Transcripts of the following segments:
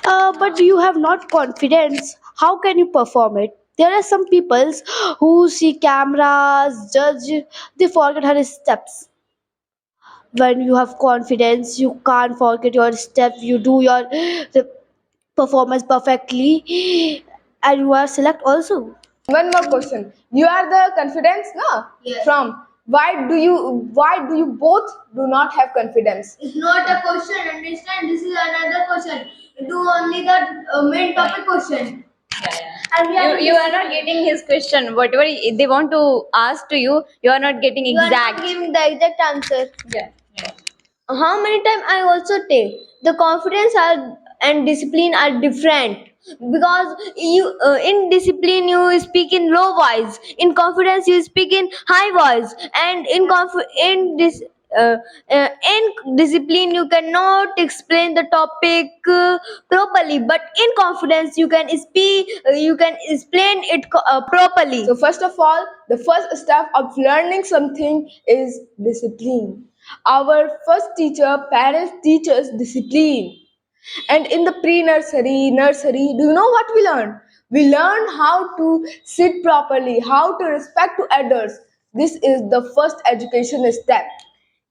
but you have not confidence. How can you perform it? There are some people who see cameras, judge, they forget her steps. When you have confidence, you can't forget your steps. You do your performance perfectly, and you are select also. One more question. You are the confidence, no? Yes. From why do you both do not have confidence? It's not a question, understand? This is another question. Do only the main topic question. And we You are not getting his question. Whatever they want to ask to you, you are not getting You are not exact. giving the exact answer. Yeah. How many times I also take the confidence are and discipline are different, because you in discipline you speak in low voice, in confidence you speak in high voice, and in discipline you cannot explain the topic properly, but in confidence you can speak, you can explain it properly. So first of all, the first step of learning something is discipline. Our first teacher, parents teach us discipline. And in the nursery, do you know what we learn? We learn how to sit properly, how to respect to others. This is the first education step.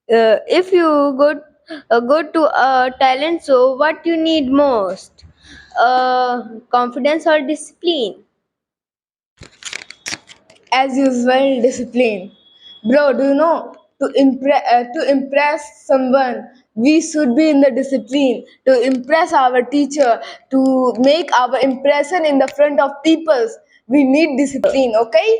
If you go to a talent show, what you need most, confidence or discipline? As usual, discipline. Bro, do you know to impress someone, we should be in the discipline. To impress our teacher, to make our impression in the front of people, we need discipline. Okay?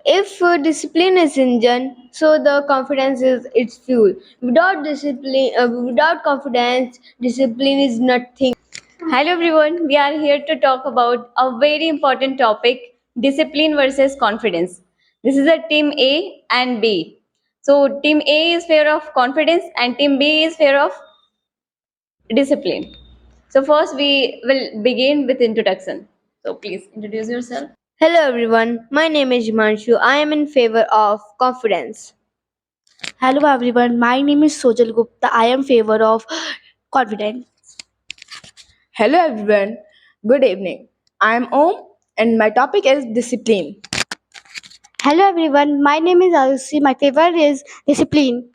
If discipline is engine, so the confidence is its fuel. Without discipline, without confidence, discipline is nothing. Hello everyone. We are here to talk about a very important topic: discipline versus confidence. This is a team A and B. So team A is fear of confidence and team B is fear of discipline. So first we will begin with introduction. So please introduce yourself. Hello everyone, my name is Himanshu. I am in favor of confidence. Hello everyone, my name is Sojal Gupta. I am favor of confidence. Hello everyone. Good evening. I am Om and my topic is discipline. Hello everyone, my name is Ayushi. My favorite is discipline.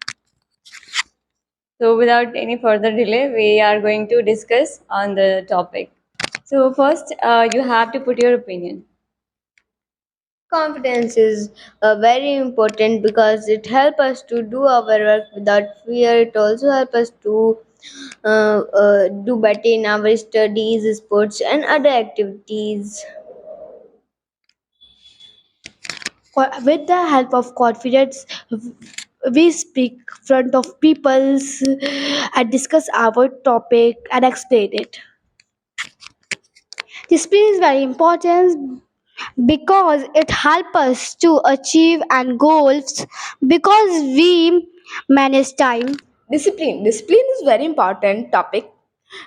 So without any further delay, we are going to discuss on the topic. So first, you have to put your opinion. Confidence is very important because it helps us to do our work without fear. It also helps us to do better in our studies, sports, and other activities. With the help of confidence, we speak front of peoples and discuss our topic and explain it. Discipline is very important because it helps us to achieve and goals because we manage time. Discipline is very important topic,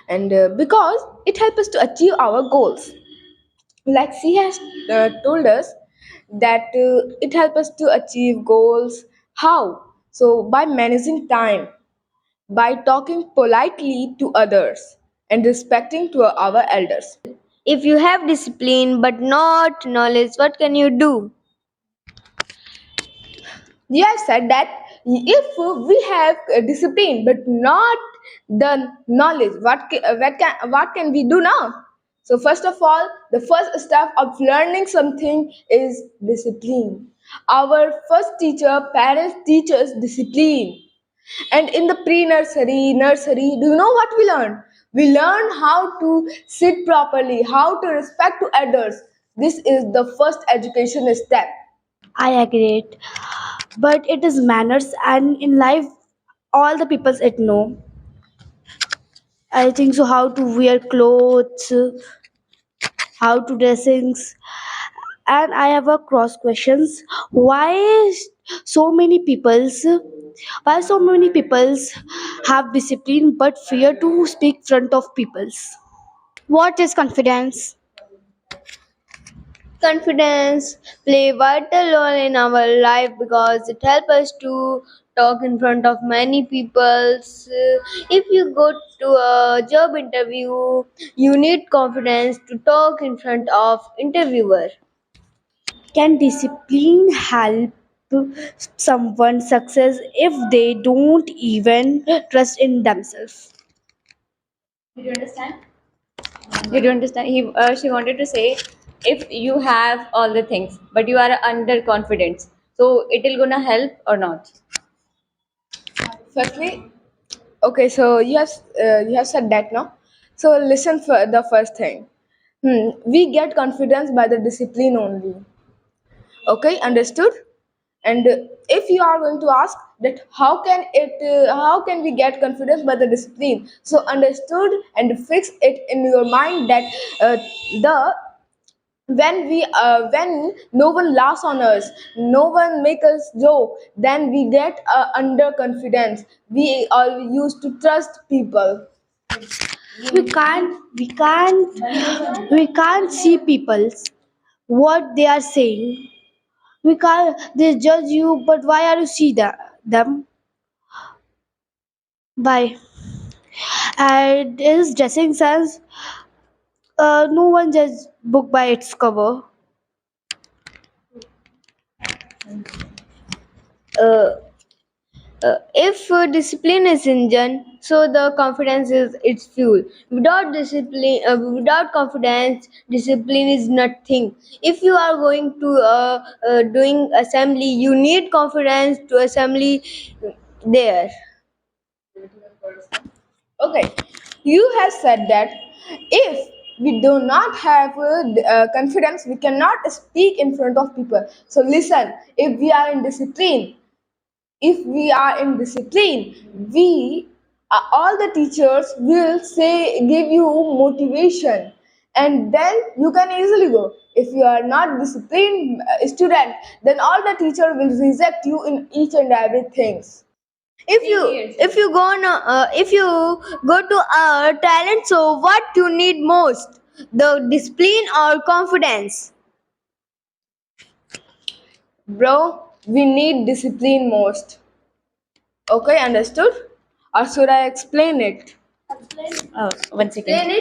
and because it helps us to achieve our goals. Like she has told us that it helps us to achieve goals. How? So by managing time, by talking politely to others, and respecting to our elders. If you have discipline but not knowledge, what can you do? You have said that if we have discipline but not the knowledge, what can we do now? So first of all, the first step of learning something is discipline. Our first teacher, parents teach us discipline. And in the nursery, do you know what we learn? We learn how to sit properly, how to respect to others. This is the first education step. I agree. But it is manners, and in life, all the peoples it know. I think so. How to wear clothes, how to dressings, and I have a cross questions. So many peoples? Why so many peoples have discipline but fear to speak front of peoples? What is confidence? Confidence play vital role in our life because it helps us to talk in front of many people. If you go to a job interview, you need confidence to talk in front of interviewer. Can discipline help someone success if they don't even trust in themselves? Did you understand? Did you understand? She wanted to say, if you have all the things, but you are underconfident, so it will gonna help or not? Firstly, okay, so you have said that, no? So listen for the first thing. We get confidence by the discipline only. Okay, understood? And if you are going to ask that how can we get confidence by the discipline? So understood and fix it in your mind that the when no one laughs on us, no one make us joke, then we get under confidence. We all used to trust people. We can't see people's what they are saying. We can't they judge you, but why are you see them? Why? And his dressing sense, no one judges book by its cover. Uh, if discipline is engine, so the confidence is its fuel. Without discipline, without confidence, discipline is nothing. If you are going to doing assembly, you need confidence to assembly there. Okay, you have said that if we do not have confidence, we cannot speak in front of people. So listen, if we are in discipline, we all the teachers will say give you motivation, and then you can easily go. If you are not disciplined student, then all the teacher will reject you in each and everything. If you go to a talent show, what you need most, the discipline or confidence? Bro, we need discipline most. Okay, understood? Or should I explain it? Oh, one second.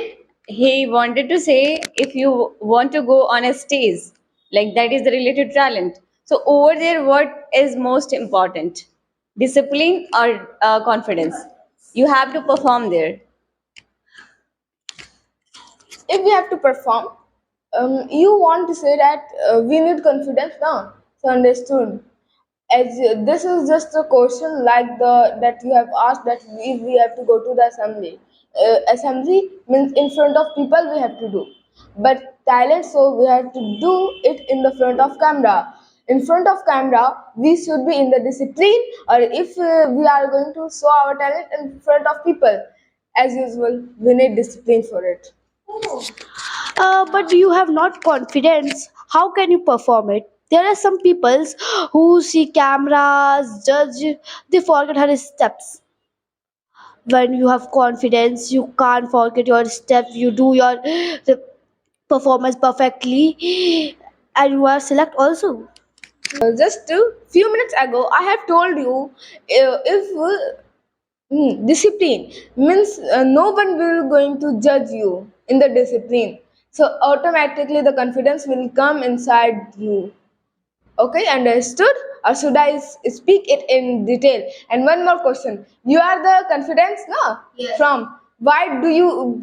He wanted to say, if you want to go on a stage, like that is the related talent. So over there, what is most important? Discipline or confidence? You have to perform there. If we have to perform, you want to say that we need confidence now. So understood. This is just a question like the that you have asked that if we have to go to the assembly. Assembly means in front of people we have to do, but talent so we have to do it in the front of camera. In front of camera, we should be in the discipline, or if we are going to show our talent in front of people, as usual, we need discipline for it. But you have not confidence. How can you perform it? There are some peoples who see cameras, judge, they forget her steps. When you have confidence, you can't forget your steps. You do your the performance perfectly, and you are select also. Just a few minutes ago, I have told you if discipline means no one will going to judge you in the discipline. So automatically the confidence will come inside you. Okay, understood? Or should I speak it in detail? And one more question: you are the confidence, no? Yes. From why do you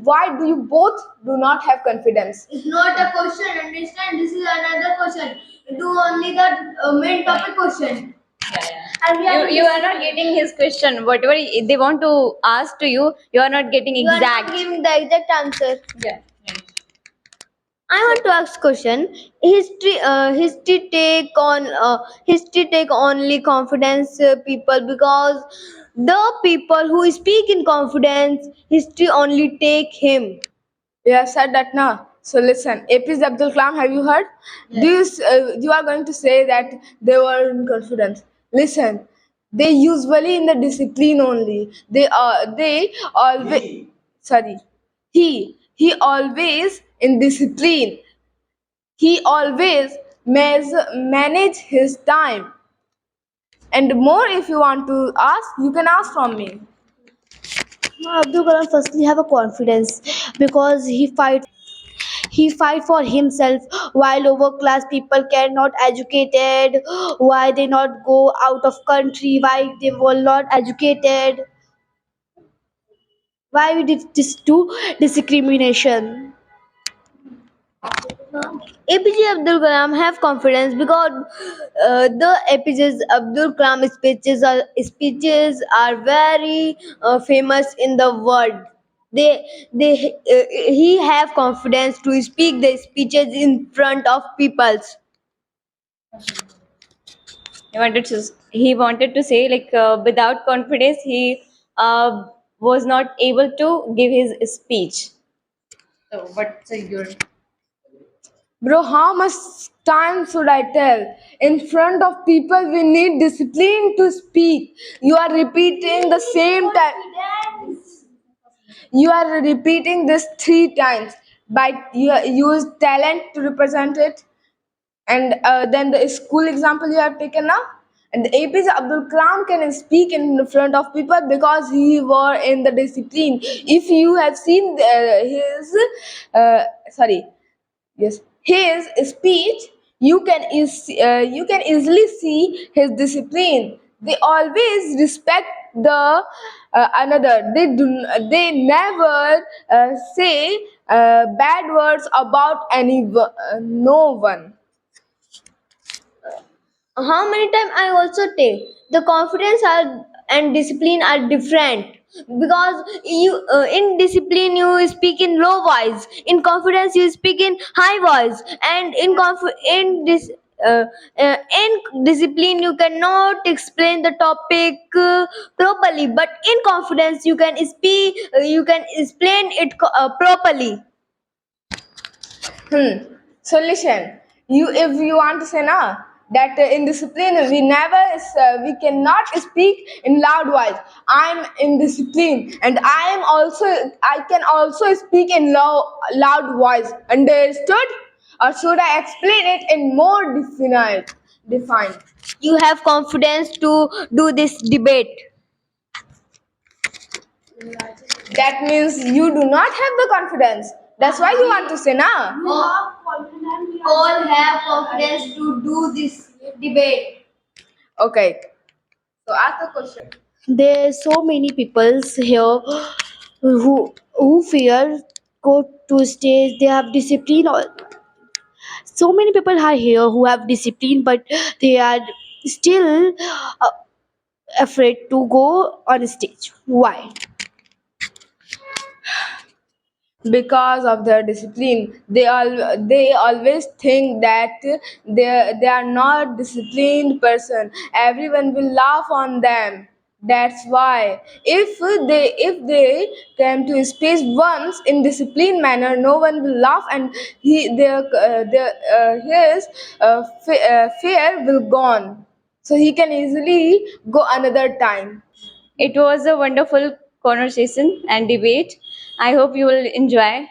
both do not have confidence? It's not a question, understand? This is another question. Do only the main topic question. And we You are not getting his question. Whatever they want to ask to you, you are not getting you are not exact. giving the exact answer. Yeah. I want to ask question. History take only confidence people, because the people who speak in confidence, history only take him. You have said that now. So listen, APJ Abdul Kalam, have you heard? Yes. You are going to say that they were in confidence. Listen, they usually in the discipline only. They always sorry. He always in discipline. He always manage his time. And more, if you want to ask, you can ask from me. Abdul Kalam firstly have a confidence because he fight for himself while lower class people cannot educated, why they not go out of country, why they were not educated, why we did this do discrimination. APJ Abdul Kalam have confidence because the APJ Abdul Kalam speeches are very famous in the world. He have confidence to speak the speeches in front of peoples. He wanted to say, like, without confidence he was not able to give his speech. So what's your Bro, how much time should I tell? In front of people, we need discipline to speak. You are repeating the same time. You are repeating this 3 times. But you use talent to represent it. And then the school example you have taken now. And the APJ Abdul Kalam can speak in front of people because he were in the discipline. If you have seen sorry, yes, his speech, you can easily see his discipline. They always respect the another. They never say bad words about no one. How many times I also take the confidence are and discipline are different because you in discipline you speak in low voice, in confidence you speak in high voice, and uh, in discipline you cannot explain the topic properly, but in confidence you can explain it properly. Solution. If you want to say now that in discipline we cannot speak in loud voice. I'm in discipline, and I can also speak in loud voice. Understood? Or should I explain it in more defined? You have confidence to do this debate. That means you do not have the confidence. That's why you want to say now. All have confidence to do this debate. Okay. So ask the question. There's so many peoples here who fear go to stage. They have discipline. So many people are here who have discipline, but they are still uh, afraid to go on stage. Why? Because of their discipline, they always think that they are not disciplined person. Everyone will laugh on them. That's why if they come to speech once in disciplined manner, no one will laugh, and his fear will gone, so he can easily go another time. It was a wonderful conversation and debate. I hope you will enjoy.